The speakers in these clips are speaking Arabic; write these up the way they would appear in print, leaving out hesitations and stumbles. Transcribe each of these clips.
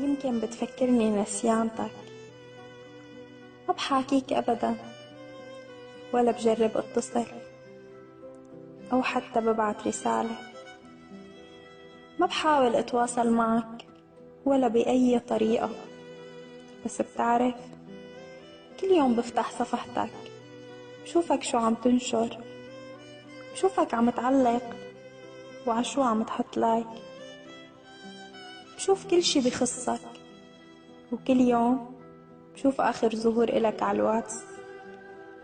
يمكن بتفكرني نسيانتك، ما بحاكيك أبدا ولا بجرب اتصل أو حتى ببعت رسالة. ما بحاول اتواصل معك ولا بأي طريقة، بس بتعرف كل يوم بفتح صفحتك بشوفك شو عم تنشر، بشوفك عم تعلق وعشو عم تحط لايك، بشوف كل شي بخصك، وكل يوم بشوف آخر ظهور إلك على الواتس،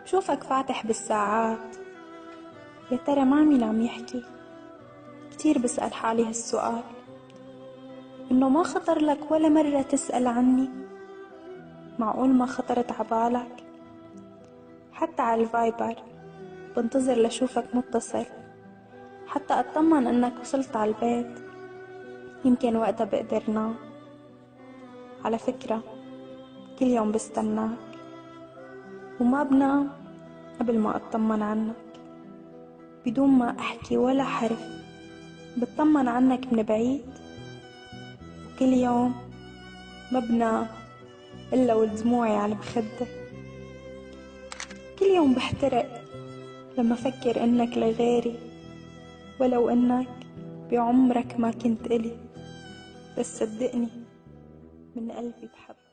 بشوفك فاتح بالساعات. يا ترى مع مين عم يحكي؟ كتير بسأل حالي هالسؤال، إنه ما خطر لك ولا مرة تسأل عني؟ معقول ما خطرت عبالك؟ حتى على الفايبر بنتظر لشوفك متصل، حتى أطمن إنك وصلت على البيت، يمكن وقتها بقدر نام. على فكرة كل يوم بستناك وما بنام قبل ما أطمن عنك، بدون ما أحكي ولا حرف بطمن عنك من بعيد. وكل يوم ما بنام إلا ودموعي على مخدة، كل يوم بحترق لما أفكر إنك لغيري، ولو إنك بعمرك ما كنت إلي، بس صدقني من قلبي بحبك.